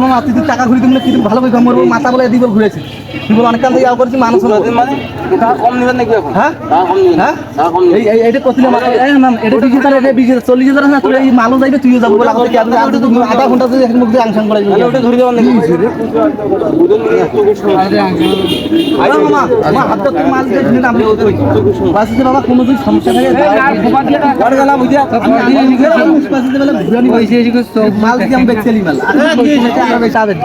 মামা তুই টাকা ঘুরি তুমি কি ভালো করে গমর মাথা বলে দিব ঘুরেছি তুই বল অনেক কাল থেকে আও করছি মানুষ মানে টাকা কম নিবেন নাকি এখন হ্যাঁ টাকা কম নিবেন হ্যাঁ টাকা কম এই এইটা কতলে মাথা এই ম্যাম এটা 20000 এটা 20000 না তুই এই মালও যাইবে তুইও যাবো বলে আমাকে কি আপনি আধা ঘন্টা তুই এখন মুখে আংশন করাই ওটা ধরে দেব নাকি বুঝুন আরে মামা মা হাতটা তুই মাল দিয়ে দিন আমি ওই বাসে বাবা কোনো যদি সমস্যা থাকে বড় গলা বুঝিয়া বাসে বলে ঘুরানি হইছে এই মাল দিয়ে আমি বেচলি মাল আরে কি হইছে আর বেচা দেন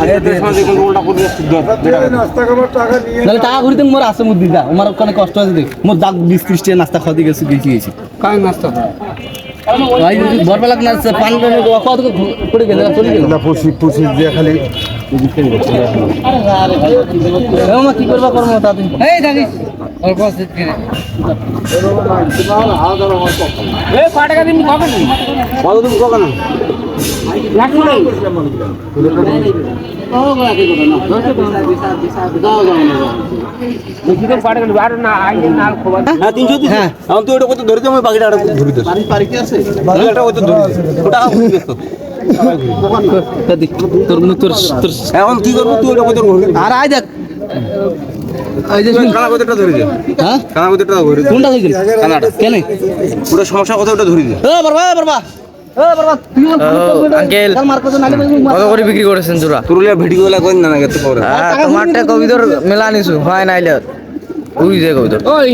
আরে দেশ মানে কোন উল্টা করে নাস্তা খাবার টাকা নিয়ে নালে টাকা ঘুরিতে মোর আছে মুদ দিদা আমার ওখানে কষ্ট আছে দেখ মোর দাগ 20-30 টাকা নাস্তা খাওয়া গেছি গেছি কাই নাস্তা ভাই বরবেলা না পান কত করে গেল চলে গেল না পুষি দিয়ে খালি আরে মামা কি করবা করব তা দিন এই দাদি অল্প আছে কি এ পাটাকা দিন কবে না কত দিন কবে না লাগবে না ও বলা কি করব না দাও দেখি পাটাকা আর না আইলে না খবর হ্যাঁ 300 দিন হ্যাঁ আমি তো ওটা কত ধরে আমি বাকিটা আর ধরে দিই পারি কি আছে বাকিটা কত ধরে টাকা ঘুরে গেছ এখন কি করবো তুই ওটা কত আর আয় দেখ এই যে কানা কতটা ধরে দে হ্যাঁ কানা কতটা ধরে দে কোনটা ধরে কানাটা কেন পুরো সমস্যা কতটা ধরে দে এ বাবা আঙ্কেল কত করে বিক্রি করেছেন জোড়া পুরুলিয়া ভিডিও গুলা কোন না গেতে পরে তোমারটা কবিতর মেলা নিছু হয় নাইলে ওই যে কবিতর ওই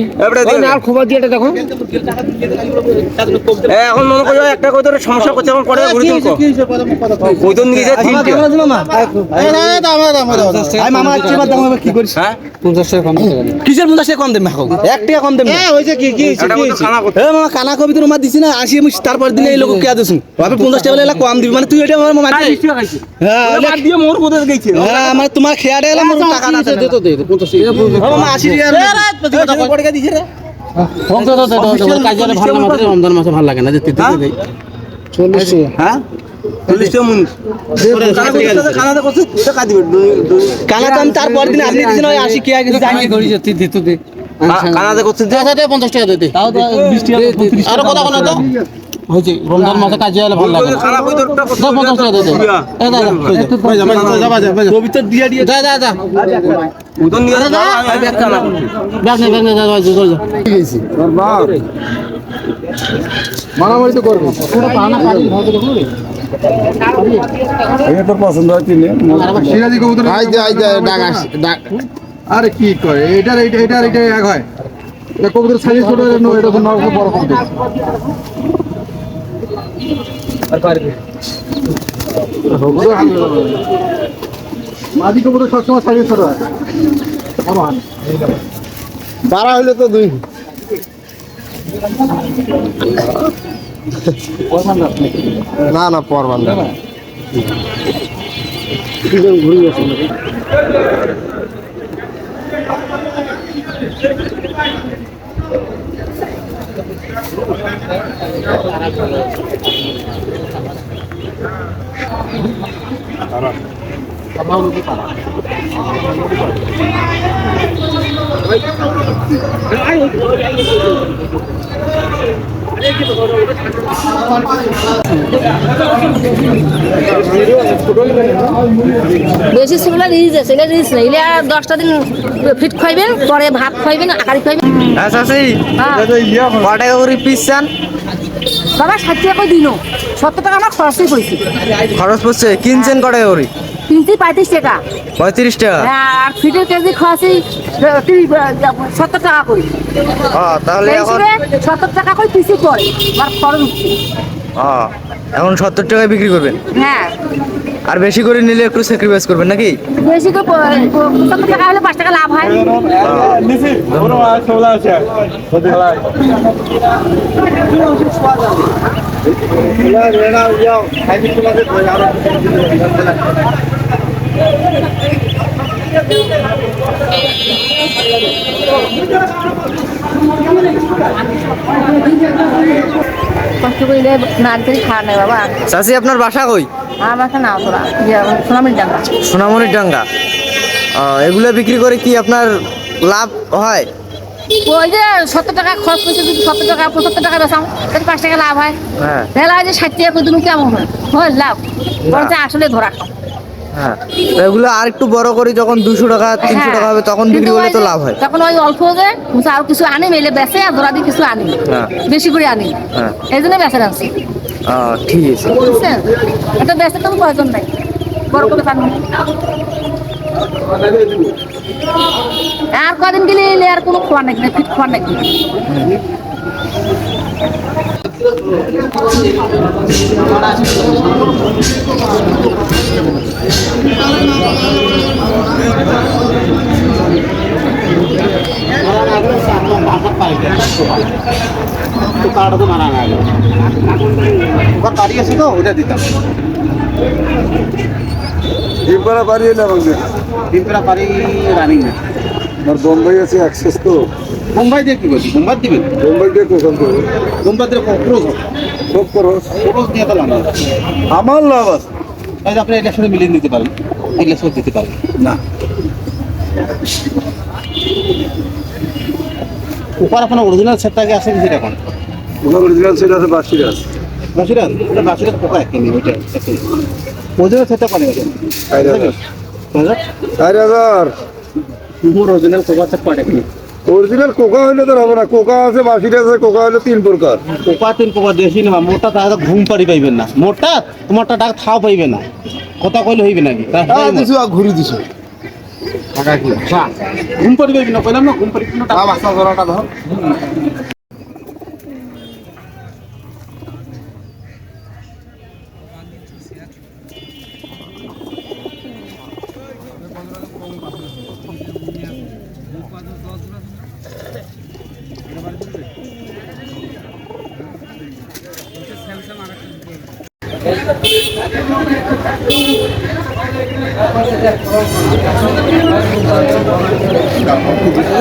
ওই নাল খবর দিয়েটা দেখো এখন মনে করো একটা কবিতর সমস্যা করতে এখন পরে ঘুরে দিন কবিতর নিয়ে যায় তিনটা মামা এই না আই মামা কি বাদ দাম কি করিস হ্যাঁ 50 টাকা কম দেন কিসের 50 টাকা কম দেন মাখো 1 টাকা কম দেন এ হইছে কি এ মামা কানা কবিতর মার দিছি না 80 আমি তারপর দিনে এই লোক কে দিছু আপনি 50 টাকা বলে কম দিবি মানে তুই এটা আমার মার 20 টাকা খাইছিস হ্যাঁ মার দিয়ে মোর কোথায় গেছে হ্যাঁ মানে তোমার খেয়াড়ে এলা মোর টাকা না দে তো দে 50 টাকা মামা 80 টাকা পড়ে দিছে রে ফোনটা তো কাজে ভালো না মাত্র রমজান মাসে ভালো লাগে না যে তিতে দেই 40 হ্যাঁ 40 টাকা মুন কানাদা করছে টাকা দিবে কানাদা আমি তারপর দিন আপনি দিছেন ওই 80 কি আগে জানি করি যে তিতে তো দে কানাদা করছে দে 50 টাকা দে তাও 20 টাকা 35 আর কথা বলো তো হইছে রমজান মাসে কাজে আলে ভালো লাগে খারাপ হই তোরটা 50 টাকা দে এ দাদা যা পবিত্র দিয়া দিয়ে যা উদন নিয়ে যা আমি ব্যাগ কানা ব্যাগ নে যা গেছি বাবা মারামারি তো করবে পুরো পানা পানি ভাবে দেখো রে এই তো পছন্দ হয় কিনে সিরাজি কবুতর আই যা ডাক আরে কি করে এটা এক হয় এটা কবুতর সাইজ ছোট নো এটা তো নাও বড় কবুতর আর পারবে মাদি কবুতর সবসময় সাইজ ছোট হয় বাড়া হইলে তো দুই না পরবান না ঘুরে গেছে বেশি সেগুলো রিজ আছে, এগুলো রিজ নেই। এগুলো 10টা দিন ফিট খাইবেন, পরে ভাত খাইবেন, আকারি খাইবেন। আচ্ছা কত টাকা করে পিস চান? বাবা 60 টাকা করে দিন, 70 টাকা আমার খরচই পড়ছে। খরচ পড়ছে, কিনছেন কত টাকা করে? কিনছি 35 টাকা। 35 টাকা? হ্যাঁ, আর ফিটের কেজি খরচই 70 টাকা করে। তাহলে এখন 70 টাকা করে পিসি পড়ে, আর খরচ উঠছে। এখন 70 টাকায় বিক্রি করবেন? হ্যাঁ। আর বেশি করে নিলে একটু স্যাক্রিফাইস করবেন নাকি? বেশি করে 70 টাকা হলে 5 টাকা লাভ হয়। কষ্ট করলে নারকেল খাওয়া নাই বাবা। চাচি আপনার বাসা কই? আমার বাসা না তোরা সোনামণির ডাঙ্গা। সোনামণির ডাঙ্গা। এগুলো বিক্রি করে কি আপনার লাভ হয়? ওই যে 70 টাকা খরচ করছে, যদি 70 টাকা 75 টাকা বেচাম তাহলে 5 টাকা লাভ হয়। হ্যাঁ তাহলে হয় যে 60 টাকা করে দিন কেমন হয়? হয় লাভ, বরঞ্চ আসলে ধরা খাও। হ্যাঁ, এগুলো আর একটু বড় করি যখন 200 টাকা 300 টাকা হবে তখন বিক্রি কিন্তু করলে ওই তো যে লাভ হয়। তখন ওই অল্প যে আর কিছু আনি মেলে বেচে আর ধরা দিয়ে কিছু আনি, হ্যাঁ। বেশি করে আনি, হ্যাঁ। এই জন্য বেচে রাখছি, ঠিক আছে। বুঝছেন? এটা বেচে তো প্রয়োজন নাই, বড় করে পান আর কদিন গেলে এলে আর কোনো খোয়া নাকি না, ফিট খোয়া নাকি। ডিমপাড়া বাড়ি এলাম ডিমপাড়া পারি রানিং না। আর বোম্বাই আছে অ্যাক্সেস তো মুম্বাই দিয়ে কি বলছি, মুম্বাই দিবেন, বোম্বাই দিয়ে কোথাও করবো মুম্বাই দিয়ে ক্রোজ সব করো ক্রোজ দিয়ে তো লাভ আছে। আমার লাভ আছে তাই আপনি এটার সাথে মিলিয়ে নিতে পারেন, এগুলো সব দিতে পারেন না। উপর আপনার অরিজিনাল সেটটাকে আছে কি সেটা কোন ওখানে অরিজিনাল সেট আছে বাসির আছে বাসুরাজ, ওটা বাসুরাজ পোকা একদমই ওইটা অরিজিনাল সেটটা কোন গেছে 4000 মোর অরিজিনাল পোকা সেট কোন একদমই অরিজিনাল কোকা হইলে তো হবে না, কোকা আছে বাসির আছে, কোকা হইলে 3 প্রকার। পোকা তিন পোকা দেশি নেবা, মোটা তাহলে ঘুম পাড়ি পাইবেন না, মোটা তোমারটা ডাক থাও পাইবে না, কথা কইলে হইবে নাকি দিছো ঘুরি দিছো ঘুম পাড়ি পাইবে না, কইলাম না ঘুম পাড়ি কোনো টাকা বাসা ধরাটা ধর।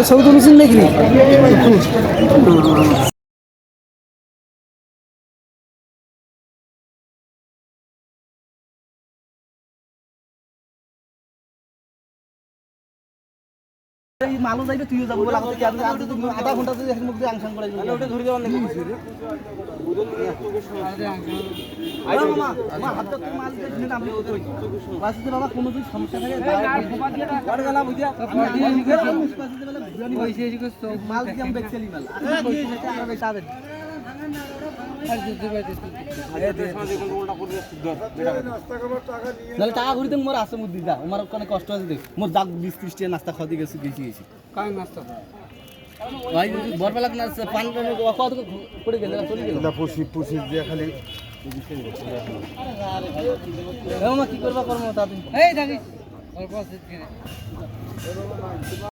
ছবি তুলেছেন নাকি? মালও যাইবে, তুইও যাবো বলে আমাদের আধা ঘন্টা যদি এক মুখ দিয়ে আংশাং করে ওটা ধরে যাওয়ার নাকি বাবা কোনো যদি সমস্যা থাকে মাল কি আমি বেচলি মাল নাহলে টাকা ঘুরি তো মোর আছে মুদি যা আমার ওখানে কষ্ট আছে দেখ মোর যাক 20-30 টাকা নাস্তা খাওয়াতে গেছি গেছি কাই নাস্তা ভাই বরবেলা নাস্তা পান কত করে গেল চলে গেল না পুষি দিয়ে খালি কি করবা কর্ম তাতে এই দেখি